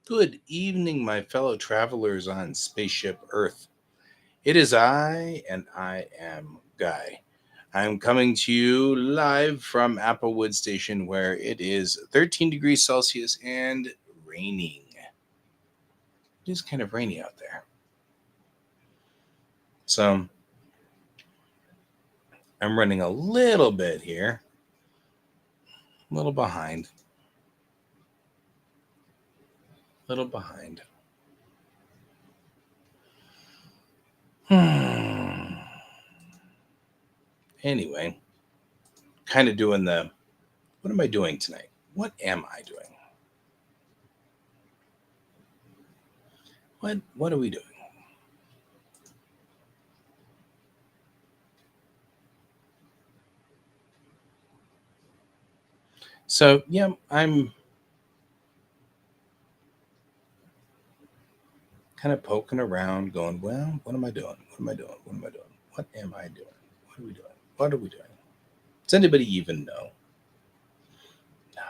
Good evening, my fellow travelers on Spaceship Earth. It is I, and I am Guy. I'm coming to you live from Applewood Station, where it is 13 degrees Celsius and raining. It is kind of rainy out there. So I'm running a little bit here, a little behind. Little behind. Anyway, kind of doing the what am I doing tonight? What am I doing? What are we doing? So yeah, I'm kind of poking around, going, well, what am I doing? What am I doing? What am I doing? What am I doing? What are we doing? What are we doing? Does anybody even know? No.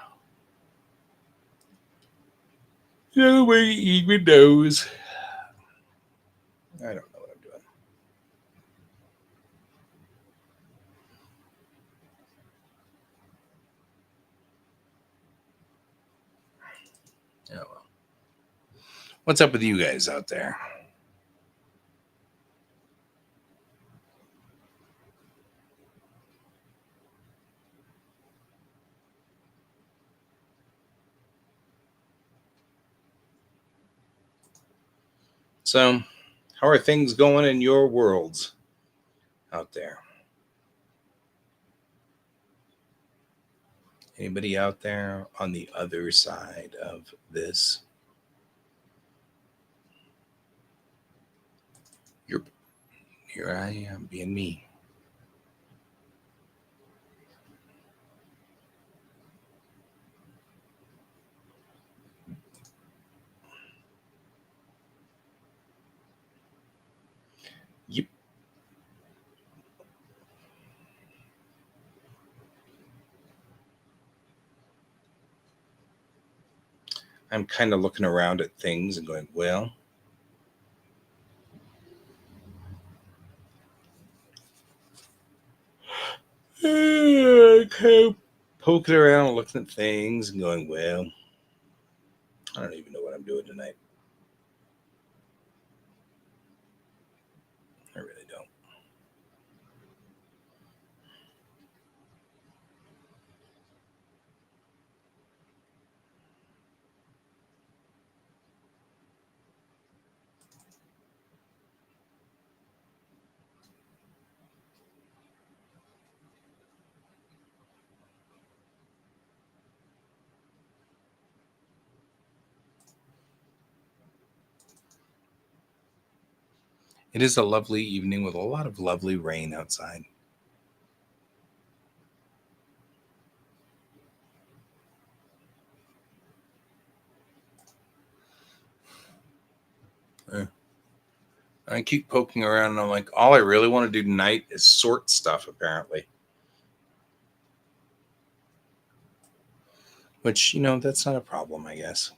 Nobody even knows. I don't know what I'm doing. Oh well. What's up with you guys out there? So, how are things going in your worlds out there? Anybody out there on the other side of this? You're here. I am being me. Yep. I'm kind of looking around at things and going, well, kind of poking around, looking at things, and going, well, I don't even know what I'm doing tonight. I really don't. It is a lovely evening with a lot of lovely rain outside. Uh, I keep poking around and I'm like, all I really want to do tonight is sort stuff, apparently. Which, that's not a problem, I guess.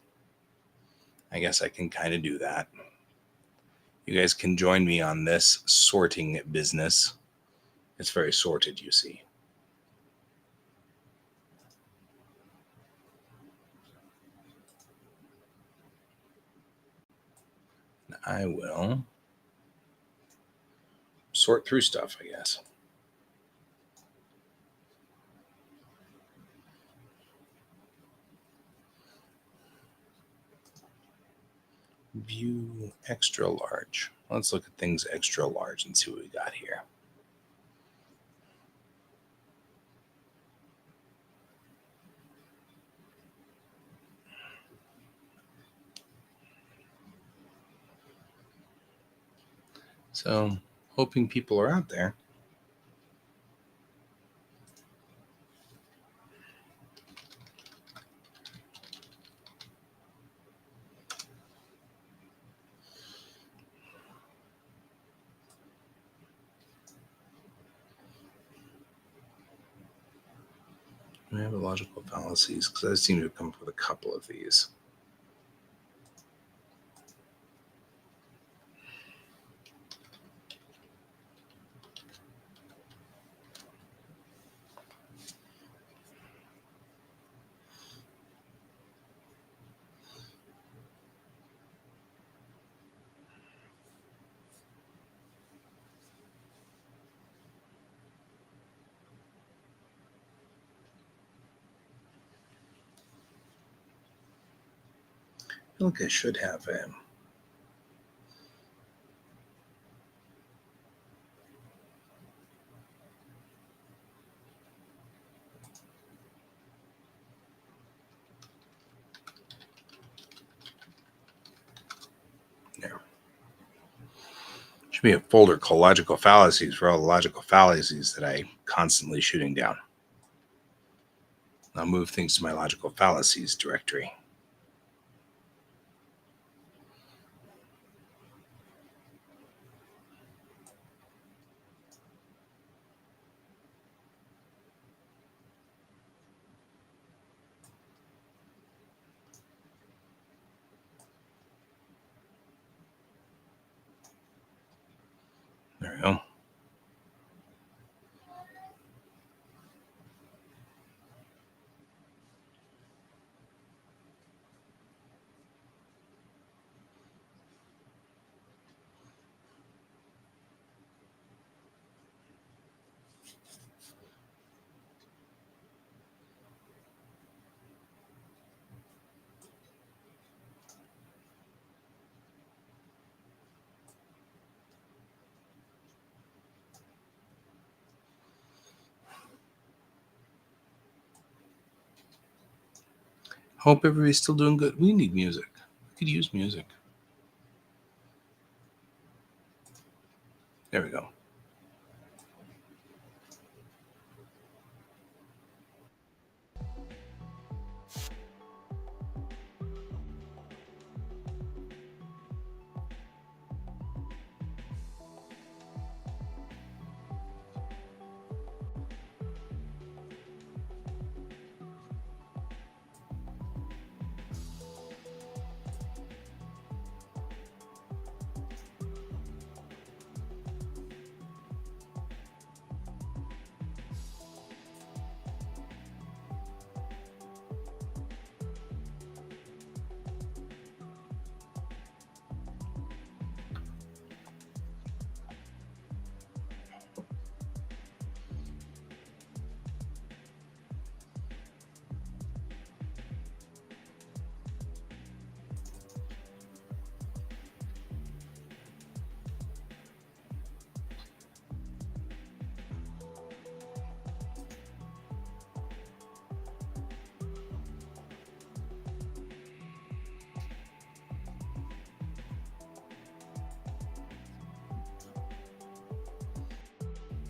I guess I can kind of do that. You guys can join me on this sorting business. It's very sorted, you see. I will sort through stuff, I guess. View extra large. Let's look at things extra large and see what we got here. So, hoping people are out there. We have logical fallacies because I seem to have come up with a couple of these. feel like I should have him. There. Should be a folder called logical fallacies for all the logical fallacies that I constantly shooting down. I'll move things to my logical fallacies directory. There we go. Hope everybody's still doing good. We need music. We could use music. There we go.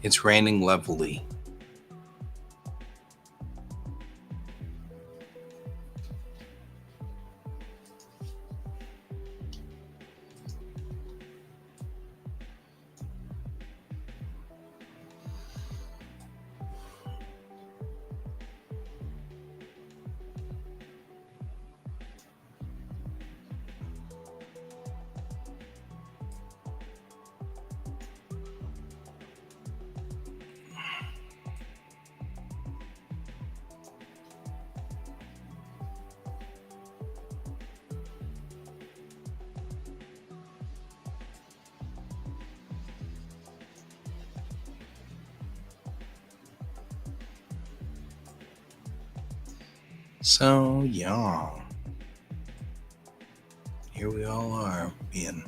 It's raining levelly. So, yeah. Here we all are being.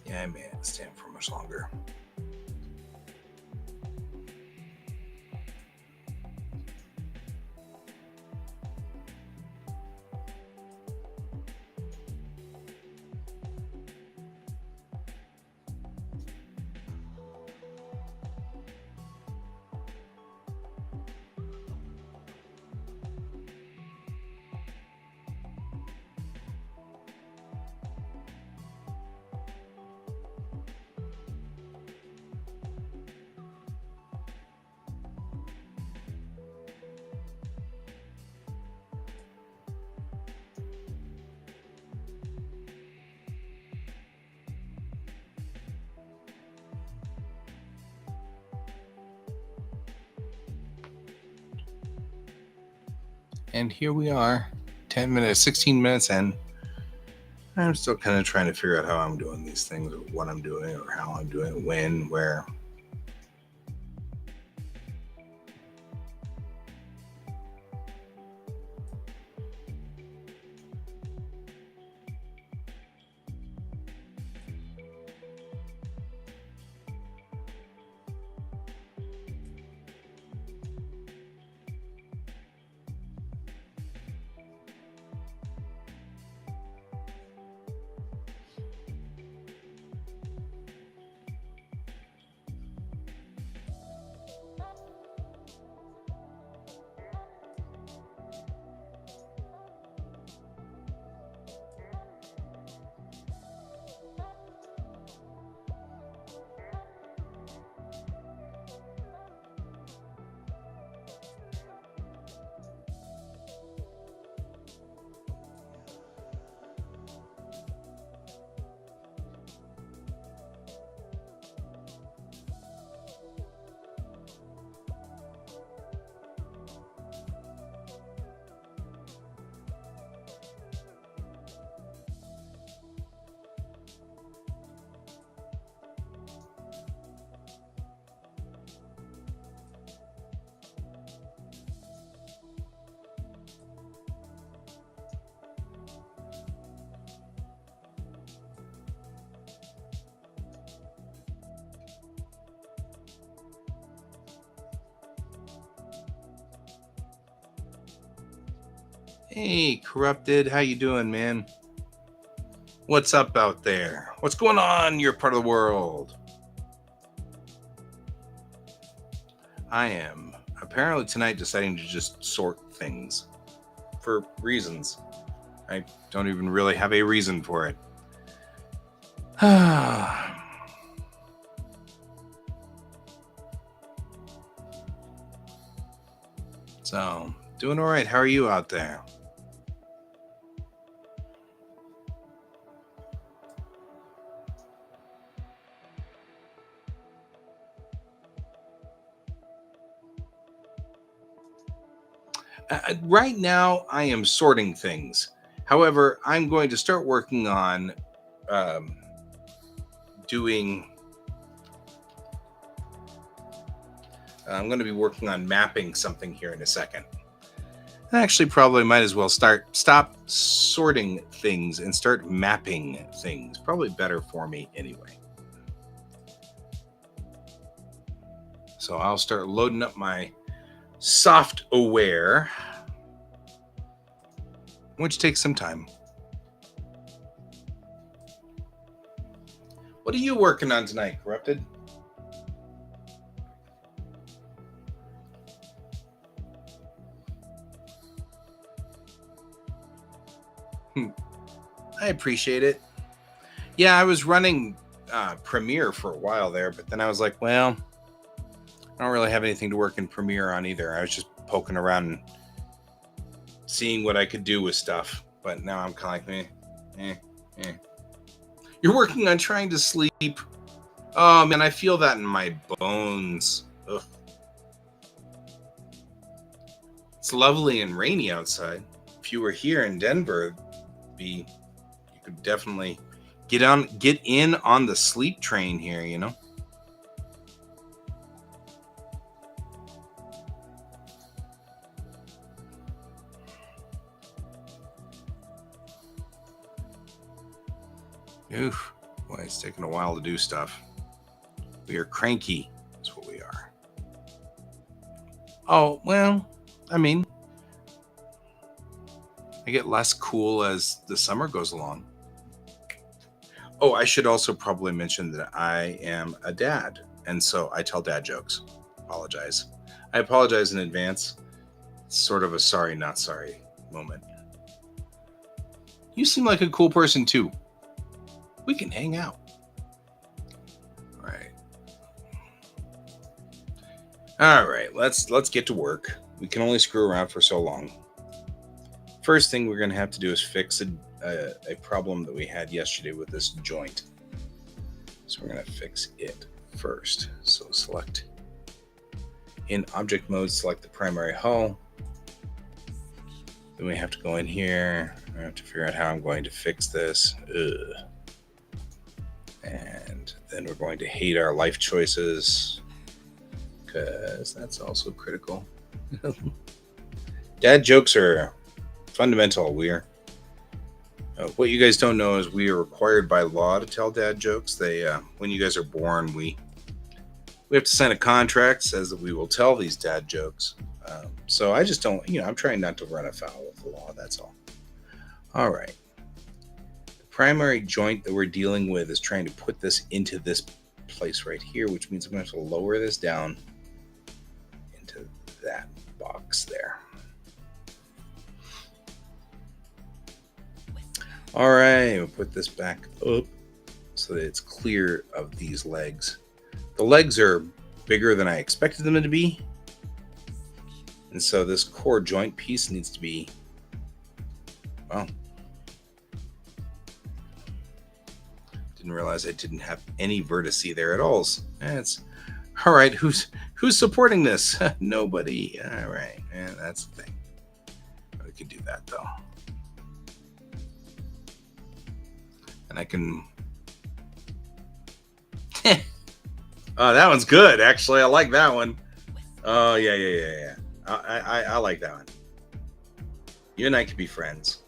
Yeah, I may not stand for much longer. And here we are, 10 minutes, 16 minutes in. I'm still kind of trying to figure out how I'm doing these things, or what I'm doing, or how I'm doing it, when, where. Hey, Corrupted, how you doing, man? What's up out there? What's going on in your part of the world? I am apparently tonight deciding to just sort things for reasons. I don't even really have a reason for it. So, doing all right. How are you out there? Right now, I am sorting things. However, I'm going to start working on um, doing. I'm going to be working on mapping something here in a second. I actually probably might as well stop sorting things and start mapping things. Probably better for me anyway. So I'll start loading up my software, which takes some time. What are you working on tonight, Corrupted? I appreciate it. Yeah, I was running Premiere for a while there, but then I was like, well, I don't really have anything to work in Premiere on either. I was just poking around and seeing what I could do with stuff. But now I'm kind of like, eh. You're working on trying to sleep. Oh, man, I feel that in my bones. Ugh. It's lovely and rainy outside. If you were here in Denver, you could definitely get in on the sleep train here, you know? Oof. Boy, it's taking a while to do stuff. We are cranky, is what we are. Oh, well, I mean, I get less cool as the summer goes along. Oh, I should also probably mention that I am a dad, and so I tell dad jokes. I apologize in advance. It's sort of a sorry, not sorry moment. You seem like a cool person too. We can hang out. All right, let's get to work. We can only screw around for so long. First thing we're going to have to do is fix a problem that we had yesterday with this joint. So we're going to fix it first. So select in object mode, select the primary hull. Then we have to go in here. I have to figure out how I'm going to fix this. Ugh. And then we're going to hate our life choices, because that's also critical. Dad jokes are fundamental. What you guys don't know is we are required by law to tell dad jokes. When you guys are born, we have to sign a contract that says that we will tell these dad jokes. So I just don't, I'm trying not to run afoul of the law. That's all. All right. The primary joint that we're dealing with is trying to put this into this place right here, which means I'm going to have to lower this down into that box there. All right, we'll put this back up so that it's clear of these legs. The legs are bigger than I expected them to be. And so this core joint piece needs to be, well, didn't realize I didn't have any vertice there at all. It's all right. Who's supporting this? Nobody. All right, that's the thing. We could do that though. And I can. Oh, that one's good. Actually, I like that one. Oh yeah. I like that one. You and I could be friends.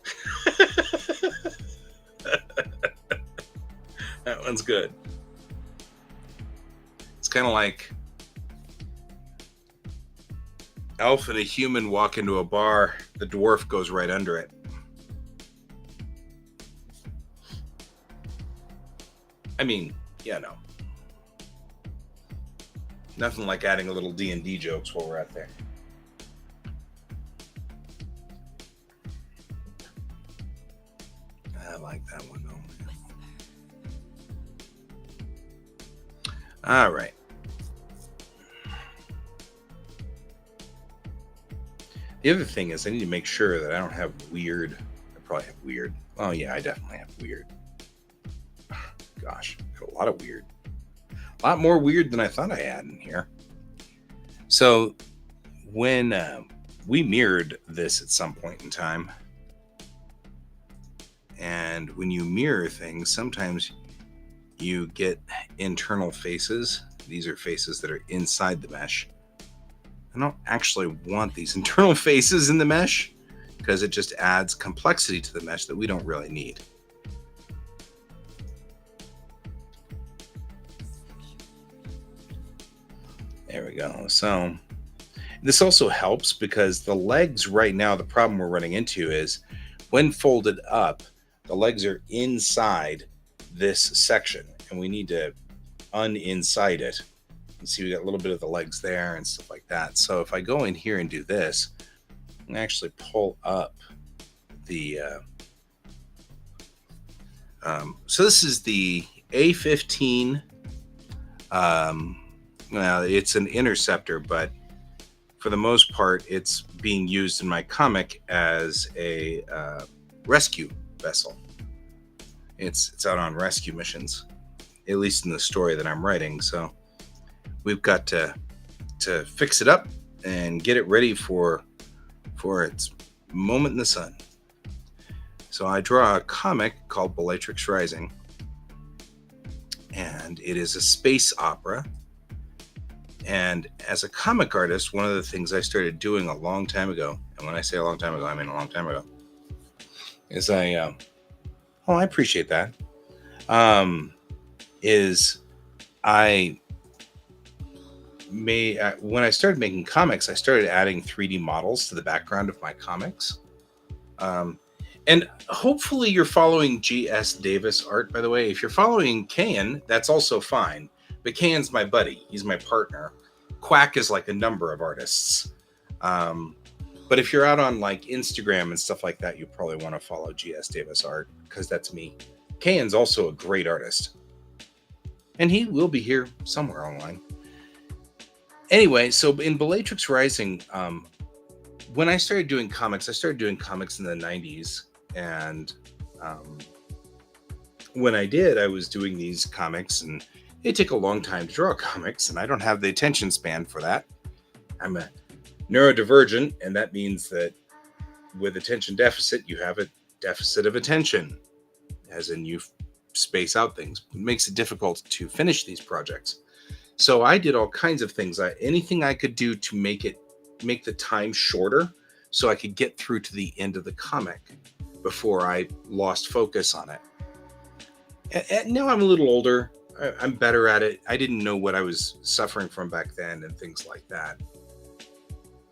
That one's good. It's kind of like Elf and a human walk into a bar. The dwarf goes right under it. I mean, no. Nothing like adding a little D&D jokes while we're out there. I like that one. All right. The other thing is I need to make sure that I don't have weird. I probably have weird. Oh, yeah, I definitely have weird. Gosh, got a lot of weird. A lot more weird than I thought I had in here. So when we mirrored this at some point in time, and when you mirror things, sometimes you get internal faces. These are faces that are inside the mesh. I don't actually want these internal faces in the mesh because it just adds complexity to the mesh that we don't really need. There we go. So this also helps because the legs right now, the problem we're running into is when folded up, the legs are inside this section and we need to uninside it. You see, we got a little bit of the legs there and stuff like that. So if I go in here and do this, I can actually pull up the, so this is the A15, well, it's an interceptor, but for the most part, it's being used in my comic as a rescue vessel. It's out on rescue missions, at least in the story that I'm writing. So we've got to fix it up and get it ready for its moment in the sun. So I draw a comic called Bellatrix Rising, and it is a space opera. And as a comic artist, one of the things I started doing a long time ago, and when I say a long time ago, I mean a long time ago, is I appreciate that, when I started making comics, I started adding 3D models to the background of my comics. And hopefully you're following G.S. Davis art, by the way. If you're following Kayan, that's also fine. But Kayan's my buddy. He's my partner. Quack is like a number of artists. But if you're out on like Instagram and stuff like that, you probably want to follow G.S. Davis art because that's me. Kayan's also a great artist. And he will be here somewhere online. Anyway, so in Bellatrix Rising, when I started doing comics in the 90s. And when I did, I was doing these comics and it took a long time to draw comics, and I don't have the attention span for that. I'm a neurodivergent, and that means that with attention deficit, you have a deficit of attention, as in you space out things. It makes it difficult to finish these projects. So I did all kinds of things. Anything I could do to make the time shorter so I could get through to the end of the comic before I lost focus on it. And now I'm a little older. I'm better at it. I didn't know what I was suffering from back then and things like that.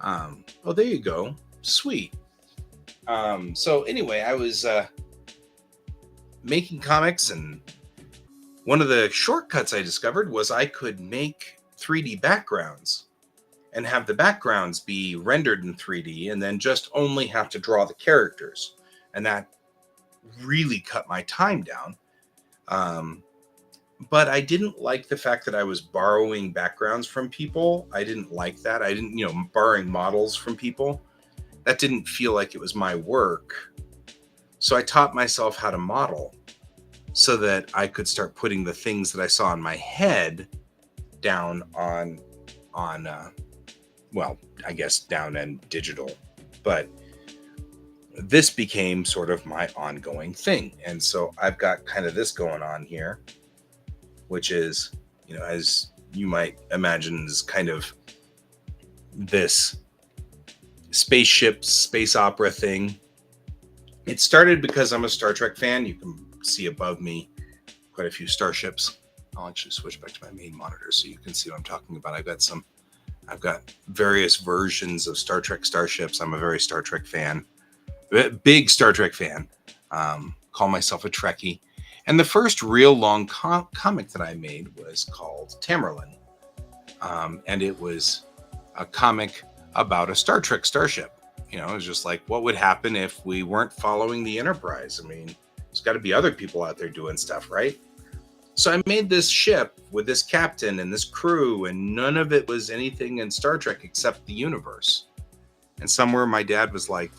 Oh, there you go. Sweet. So anyway, I was making comics, and one of the shortcuts I discovered was I could make 3D backgrounds and have the backgrounds be rendered in 3D and then just only have to draw the characters. And that really cut my time down. But I didn't like the fact that I was borrowing backgrounds from people. I didn't like that. I didn't, borrowing models from people. That didn't feel like it was my work. So I taught myself how to model so that I could start putting the things that I saw in my head down on well, I guess down and digital. But this became sort of my ongoing thing. And so I've got kind of this going on here, which is, as you might imagine, is kind of this spaceship, space opera thing. It started because I'm a Star Trek fan. You can see above me quite a few starships. I'll actually switch back to my main monitor so you can see what I'm talking about. I've got various versions of Star Trek starships. I'm a very Star Trek fan. Big Star Trek fan. Call myself a Trekkie. And the first real long comic that I made was called Tamerlane. And it was a comic about a Star Trek starship. It was just like, what would happen if we weren't following the Enterprise? I mean, there's got to be other people out there doing stuff, right? So I made this ship with this captain and this crew, and none of it was anything in Star Trek except the universe. And somewhere my dad was like,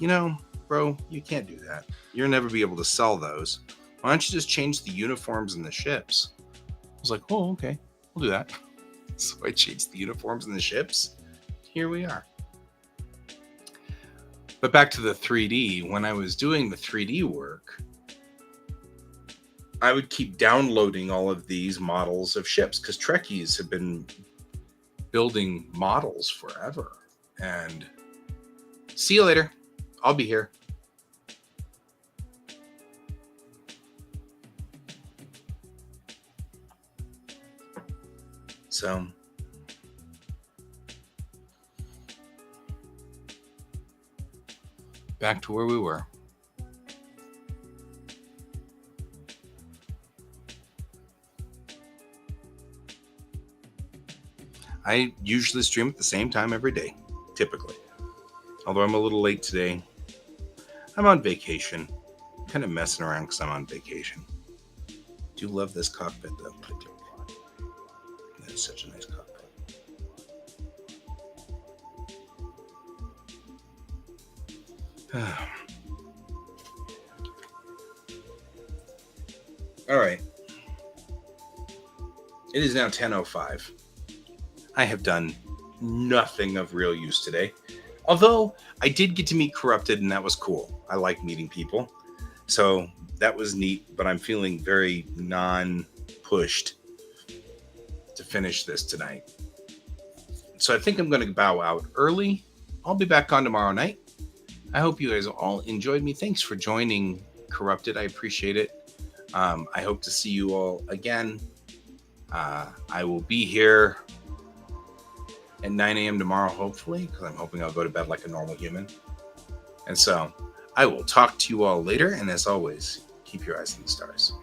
bro, you can't do that. You'll never be able to sell those. Why don't you just change the uniforms and the ships? I was like, oh, okay, we'll do that. So I changed the uniforms and the ships. Here we are. But back to the 3D, when I was doing the 3D work, I would keep downloading all of these models of ships because Trekkies have been building models forever. And see you later. I'll be here. So back to where we were. I usually stream at the same time every day, typically. Although I'm a little late today. I'm on vacation. Kind of messing around because I'm on vacation. Do love this cockpit though. That is such a nice cockpit. All right. It is now 10:05. I have done nothing of real use today. Although I did get to meet Corrupted, and that was cool. I like meeting people. So that was neat, but I'm feeling very non-pushed to finish this tonight. So I think I'm going to bow out early. I'll be back on tomorrow night. I hope you guys all enjoyed me. Thanks for joining Corrupted. I appreciate it. I hope to see you all again. I will be here at 9 a.m. tomorrow, hopefully, because I'm hoping I'll go to bed like a normal human. And so I will talk to you all later. And as always, keep your eyes on the stars.